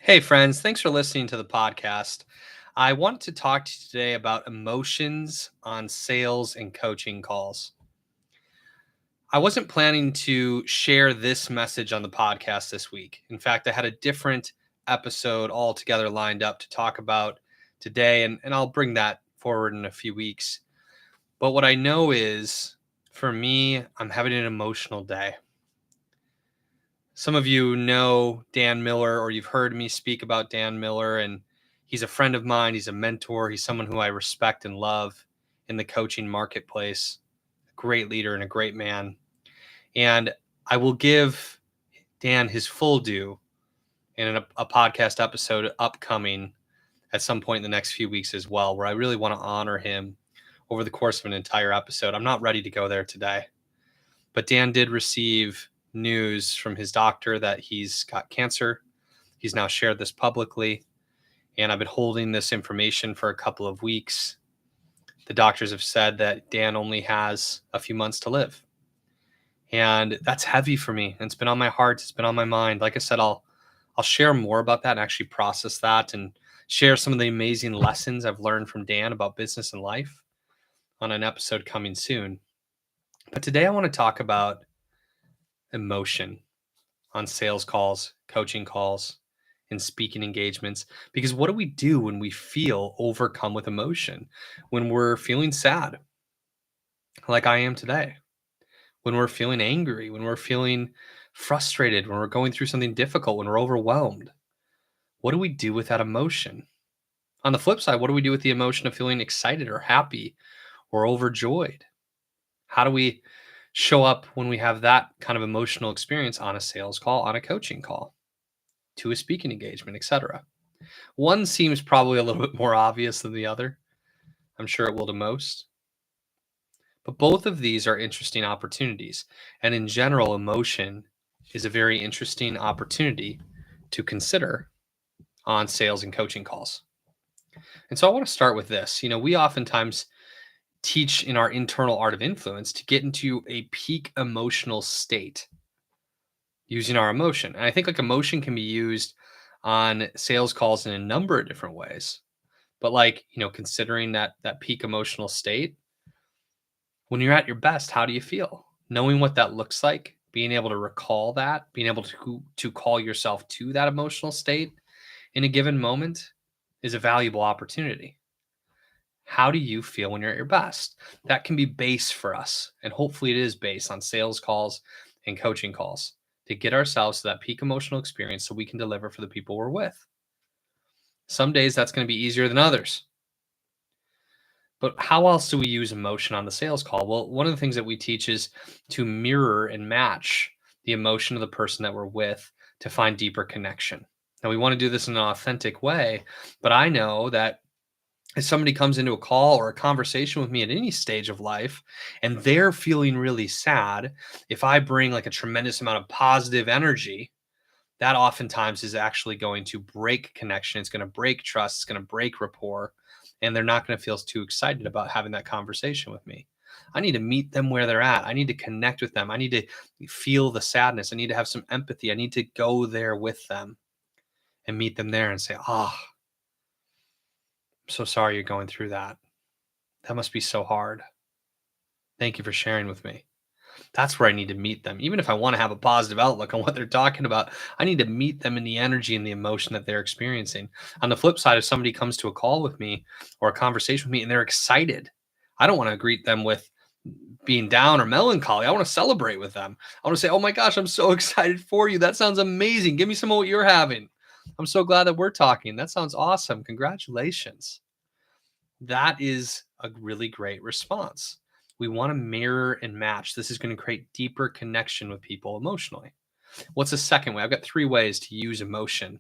Hey, friends, thanks for listening to the podcast. I want to talk to you today about emotions on sales and coaching calls. I wasn't planning to share this message on the podcast this week. In fact, I had a different episode altogether lined up to talk about today, and I'll bring that forward in a few weeks. But what I know is for me, I'm having an emotional day. Some of you know Dan Miller, or you've heard me speak about Dan Miller, and he's a friend of mine. He's a mentor. He's someone who I respect and love in the coaching marketplace. A great leader and a great man. And I will give Dan his full due in a podcast episode upcoming at some point in the next few weeks as well, where I really want to honor him over the course of an entire episode. I'm not ready to go there today. But Dan did receive news from his doctor that he's got cancer. He's now shared this publicly, and I've been holding this information for a couple of weeks. The doctors have said that Dan only has a few months to live. And that's heavy for me. It's been on my heart. It's been on my mind. Like I said, I'll share more about that and actually process that and share some of the amazing lessons I've learned from Dan about business and life on an episode coming soon. But today I want to talk about emotion on sales calls, coaching calls, and speaking engagements. Because what do we do when we feel overcome with emotion? When we're feeling sad, like I am today, when we're feeling angry, when we're feeling frustrated, when we're going through something difficult, when we're overwhelmed, what do we do with that emotion? On the flip side, what do we do with the emotion of feeling excited or happy or overjoyed? How do we show up when we have that kind of emotional experience on a sales call, on a coaching call, to a speaking engagement, etc.? One seems probably a little bit more obvious than the other. I'm sure it will to most. But both of these are interesting opportunities. And in general, emotion is a very interesting opportunity to consider on sales and coaching calls. And so I want to start with this. We oftentimes teach in our internal art of influence to get into a peak emotional state using our emotion. And I think like emotion can be used on sales calls in a number of different ways. But considering that peak emotional state, when you're at your best, how do you feel? Knowing what that looks like, being able to recall that, being able to call yourself to that emotional state in a given moment is a valuable opportunity. How do you feel when you're at your best? That can be base for us. And hopefully it is based on sales calls and coaching calls to get ourselves to that peak emotional experience so we can deliver for the people we're with. Some days that's going to be easier than others. But how else do we use emotion on the sales call? Well, one of the things that we teach is to mirror and match the emotion of the person that we're with to find deeper connection. Now, we want to do this in an authentic way, but I know that if somebody comes into a call or a conversation with me at any stage of life and they're feeling really sad, if I bring like a tremendous amount of positive energy, that oftentimes is actually going to break connection. It's going to break trust. It's going to break rapport. And they're not going to feel too excited about having that conversation with me. I need to meet them where they're at. I need to connect with them. I need to feel the sadness. I need to have some empathy. I need to go there with them and meet them there and say, I'm so sorry you're going through that. That must be so hard. Thank you for sharing with me. That's where I need to meet them. Even if I want to have a positive outlook on what they're talking about, I need to meet them in the energy and the emotion that they're experiencing. On the flip side, if somebody comes to a call with me or a conversation with me and they're excited, I don't want to greet them with being down or melancholy. I want to celebrate with them. I want to say, oh my gosh, I'm so excited for you. That sounds amazing. Give me some of what you're having. I'm so glad that we're talking. That sounds awesome. Congratulations. That is a really great response. We want to mirror and match. This is going to create deeper connection with people emotionally. What's the second way? I've got 3 ways to use emotion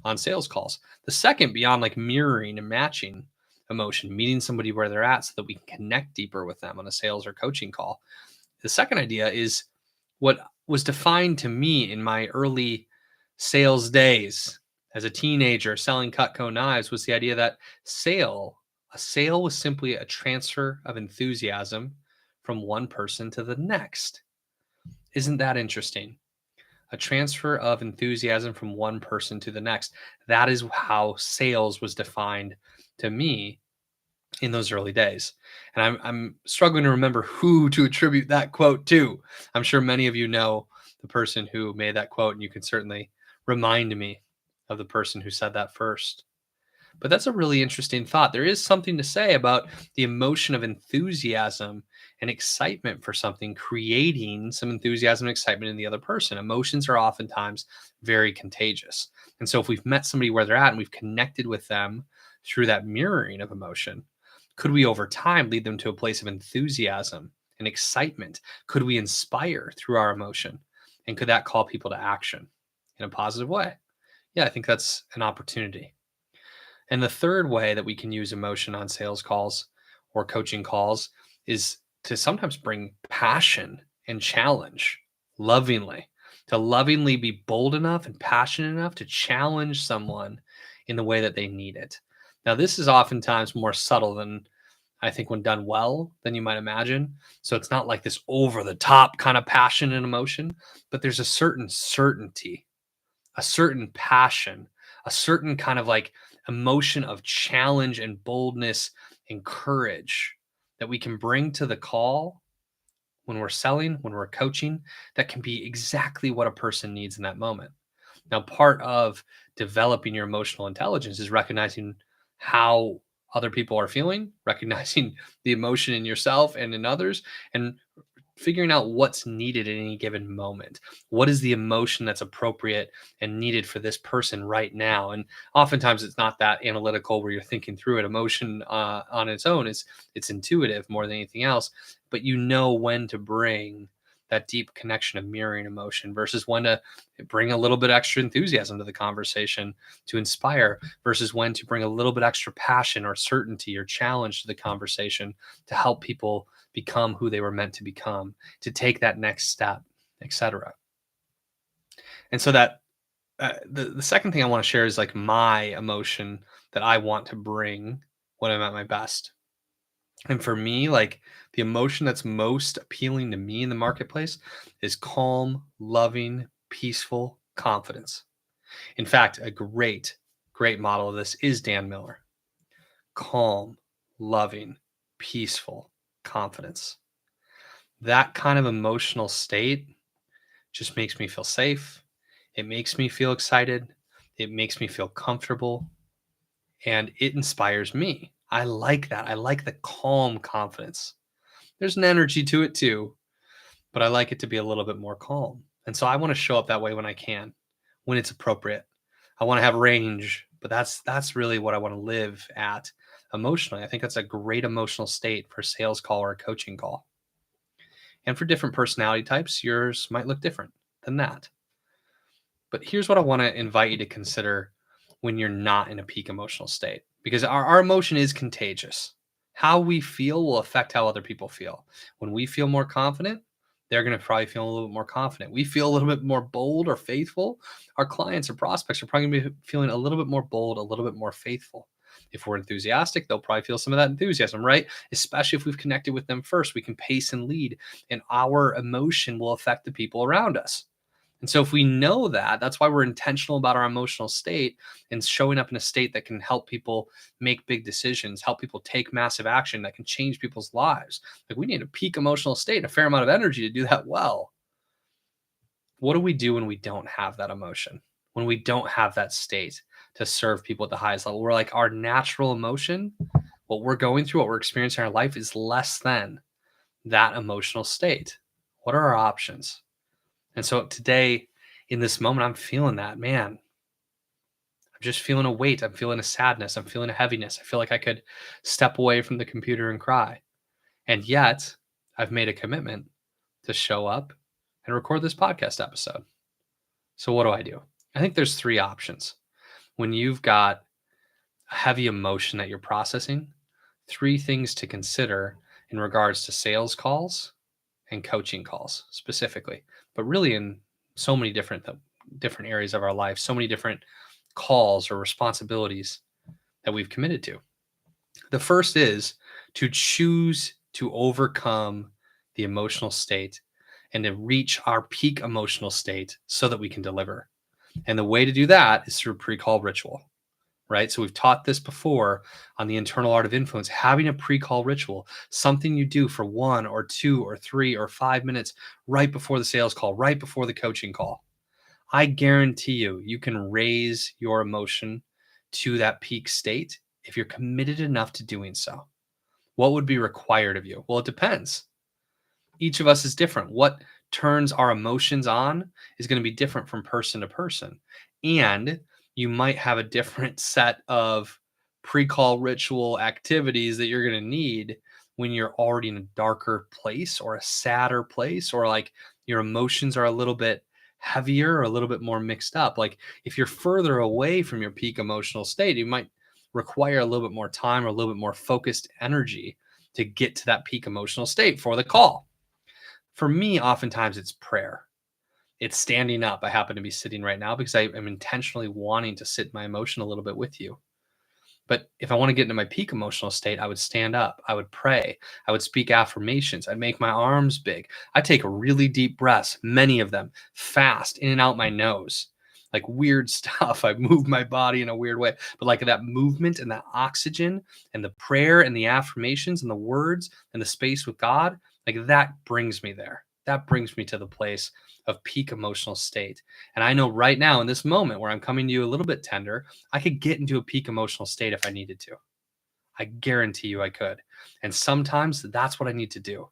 on sales calls. The second, beyond like mirroring and matching emotion, meeting somebody where they're at so that we can connect deeper with them on a sales or coaching call. The second idea is what was defined to me in my early sales days as a teenager selling Cutco knives was the idea that a sale was simply a transfer of enthusiasm from one person to the next. Isn't that interesting? a transfer of enthusiasm from one person to the next. That is how sales was defined to me in those early days. And I'm struggling to remember who to attribute that quote to. I'm sure many of you know the person who made that quote, and you can certainly remind me of the person who said that first. But that's a really interesting thought. There is something to say about the emotion of enthusiasm and excitement for something, creating some enthusiasm and excitement in the other person. Emotions are oftentimes very contagious. And so if we've met somebody where they're at and we've connected with them through that mirroring of emotion, could we over time lead them to a place of enthusiasm and excitement? Could we inspire through our emotion? And could that call people to action in a positive way? Yeah, I think that's an opportunity. And the third way that we can use emotion on sales calls or coaching calls is to sometimes bring passion and challenge lovingly, to lovingly be bold enough and passionate enough to challenge someone in the way that they need it. Now, this is oftentimes more subtle than I think when done well than you might imagine. So it's not like this over the top kind of passion and emotion, but there's a certain certainty, a certain passion, a certain kind of like emotion of challenge and boldness and courage that we can bring to the call when we're selling, when we're coaching, that can be exactly what a person needs in that moment. Now, part of developing your emotional intelligence is recognizing how other people are feeling, recognizing the emotion in yourself and in others, and figuring out what's needed at any given moment. What is the emotion that's appropriate and needed for this person right now? And oftentimes it's not that analytical where you're thinking through it. Emotion on its own is it's intuitive more than anything else, but you know when to bring that deep connection of mirroring emotion versus when to bring a little bit extra enthusiasm to the conversation to inspire versus when to bring a little bit extra passion or certainty or challenge to the conversation to help people become who they were meant to become, to take that next step, etc. And so that the second thing I want to share is like my emotion that I want to bring when I'm at my best. And for me, like the emotion that's most appealing to me in the marketplace is calm, loving, peaceful confidence. In fact, a great model of this is Dan Miller. Calm, loving, peaceful confidence. That kind of emotional state just makes me feel safe. It makes me feel excited. It makes me feel comfortable and it inspires me. I like that. I like the calm confidence. There's an energy to it too, but I like it to be a little bit more calm. And so I want to show up that way when I can, when it's appropriate. I want to have range, but that's really what I want to live at emotionally. I think that's a great emotional state for a sales call or a coaching call. And for different personality types, yours might look different than that. But here's what I want to invite you to consider when you're not in a peak emotional state, because our emotion is contagious. How we feel will affect how other people feel. When we feel more confident, they're going to probably feel a little bit more confident. We feel a little bit more bold or faithful. Our clients or prospects are probably going to be feeling a little bit more bold, a little bit more faithful. If we're enthusiastic, they'll probably feel some of that enthusiasm, right? Especially if we've connected with them first, we can pace and lead, and our emotion will affect the people around us. And so if we know that, that's why we're intentional about our emotional state and showing up in a state that can help people make big decisions, help people take massive action that can change people's lives. Like we need a peak emotional state and a fair amount of energy to do that well. What do we do when we don't have that emotion? When we don't have that state to serve people at the highest level? We're like our natural emotion, what we're going through, what we're experiencing in our life is less than that emotional state. What are our options? And so today, in this moment, I'm feeling that, man. I'm just feeling a weight. I'm feeling a sadness. I'm feeling a heaviness. I feel like I could step away from the computer and cry. And yet, I've made a commitment to show up and record this podcast episode. So what do? I think there's three options. When you've got a heavy emotion that you're processing, three things to consider in regards to sales calls and coaching calls specifically, but really in so many different areas of our life, so many different calls or responsibilities that we've committed to. The first is to choose to overcome the emotional state and to reach our peak emotional state so that we can deliver. And the way to do that is through pre-call ritual, right? So we've taught this before on the Internal Art of Influence, having a pre-call ritual, something you do for 1 or 2 or 3 or 5 minutes right before the sales call, right before the coaching call. I guarantee you can raise your emotion to that peak state if you're committed enough to doing so. What would be required of you? Well, it depends. Each of us is different. What turns our emotions on is going to be different from person to person. And you might have a different set of pre-call ritual activities that you're going to need when you're already in a darker place or a sadder place, or like your emotions are a little bit heavier or a little bit more mixed up. Like if you're further away from your peak emotional state, you might require a little bit more time or a little bit more focused energy to get to that peak emotional state for the call. For me, oftentimes it's prayer. It's standing up. I happen to be sitting right now because I am intentionally wanting to sit my emotion a little bit with you. But if I want to get into my peak emotional state, I would stand up. I would pray. I would speak affirmations. I'd make my arms big. I'd take really deep breaths, many of them, fast, in and out my nose. Like weird stuff. I move my body in a weird way. But like that movement and that oxygen and the prayer and the affirmations and the words and the space with God, like that brings me there. That brings me to the place of peak emotional state. And I know right now in this moment where I'm coming to you a little bit tender, I could get into a peak emotional state if I needed to. I guarantee you I could. And sometimes that's what I need to do.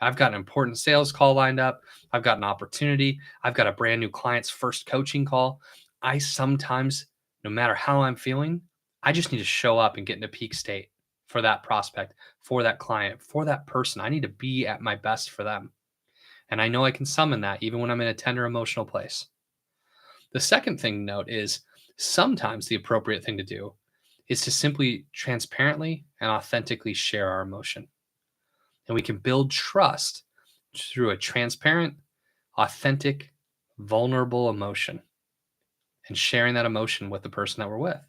I've got an important sales call lined up. I've got an opportunity. I've got a brand new client's first coaching call. I sometimes, no matter how I'm feeling, I just need to show up and get into peak state for that prospect, for that client, for that person. I need to be at my best for them. And I know I can summon that even when I'm in a tender emotional place. The second thing to note is sometimes the appropriate thing to do is to simply transparently and authentically share our emotion. And we can build trust through a transparent, authentic, vulnerable emotion and sharing that emotion with the person that we're with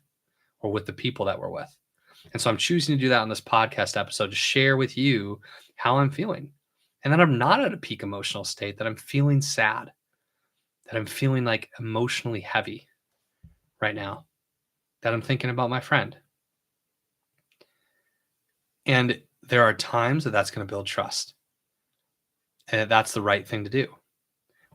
or with the people that we're with. And so I'm choosing to do that on this podcast episode to share with you how I'm feeling. And that I'm not at a peak emotional state, that I'm feeling sad, that I'm feeling like emotionally heavy right now, that I'm thinking about my friend. And there are times that that's going to build trust. And that's the right thing to do.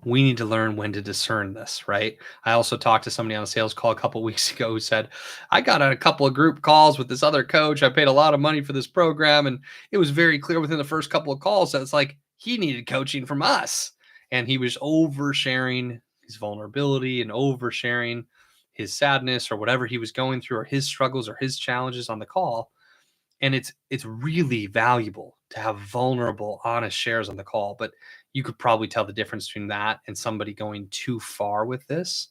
We need to learn when to discern this, right? I also talked to somebody on a sales call a couple of weeks ago who said, I got on a couple of group calls with this other coach. I paid a lot of money for this program. And it was very clear within the first couple of calls that it's like he needed coaching from us. And he was oversharing his vulnerability and oversharing his sadness or whatever he was going through or his struggles or his challenges on the call. And it's really valuable to have vulnerable, honest shares on the call. But you could probably tell the difference between that and somebody going too far with this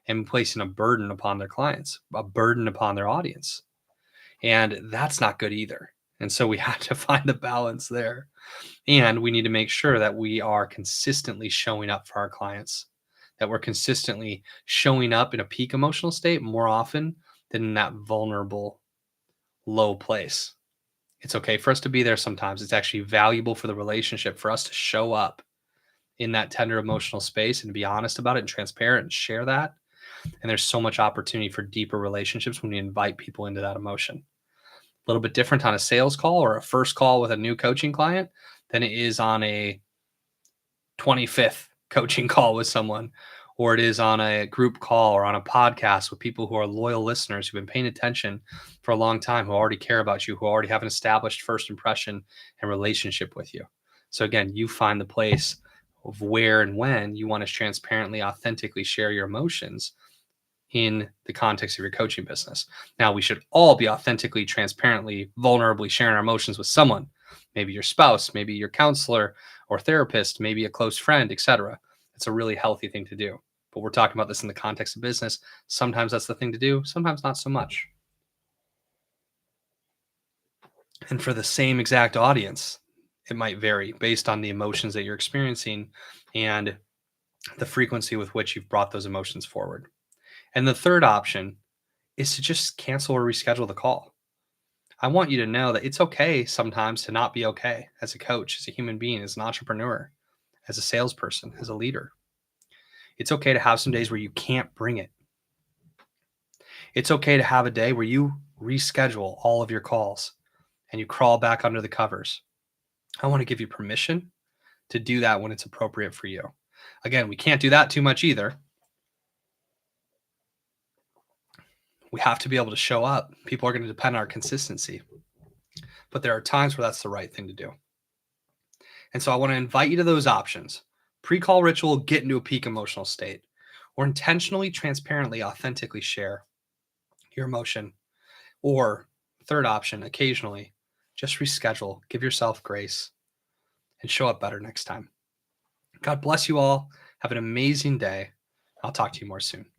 and placing a burden upon their clients, a burden upon their audience. And that's not good either. And so we have to find the balance there. And we need to make sure that we are consistently showing up for our clients, that we're consistently showing up in a peak emotional state more often than in that vulnerable, low place. It's okay for us to be there sometimes. It's actually valuable for the relationship for us to show up in that tender emotional space and be honest about it and transparent and share that. And there's so much opportunity for deeper relationships when we invite people into that emotion. A little bit different on a sales call or a first call with a new coaching client than it is on a 25th coaching call with someone, or it is on a group call or on a podcast with people who are loyal listeners who've been paying attention for a long time, who already care about you, who already have an established first impression and relationship with you. So again, you find the place of where and when you want to transparently, authentically share your emotions in the context of your coaching business. Now, we should all be authentically, transparently, vulnerably sharing our emotions with someone, maybe your spouse, maybe your counselor or therapist, maybe a close friend, etc. It's a really healthy thing to do. But we're talking about this in the context of business. Sometimes that's the thing to do, sometimes not so much. And for the same exact audience, it might vary based on the emotions that you're experiencing and the frequency with which you've brought those emotions forward. And the third option is to just cancel or reschedule the call. I want you to know that it's okay sometimes to not be okay as a coach, as a human being, as an entrepreneur, as a salesperson, as a leader. It's okay to have some days where you can't bring it. It's okay to have a day where you reschedule all of your calls and you crawl back under the covers. I want to give you permission to do that when it's appropriate for you. Again, we can't do that too much either. We have to be able to show up. People are going to depend on our consistency. But there are times where that's the right thing to do. And so I want to invite you to those options. Pre-call ritual, get into a peak emotional state, or intentionally, transparently, authentically share your emotion. Or third option, occasionally, just reschedule, give yourself grace, and show up better next time. God bless you all. Have an amazing day. I'll talk to you more soon.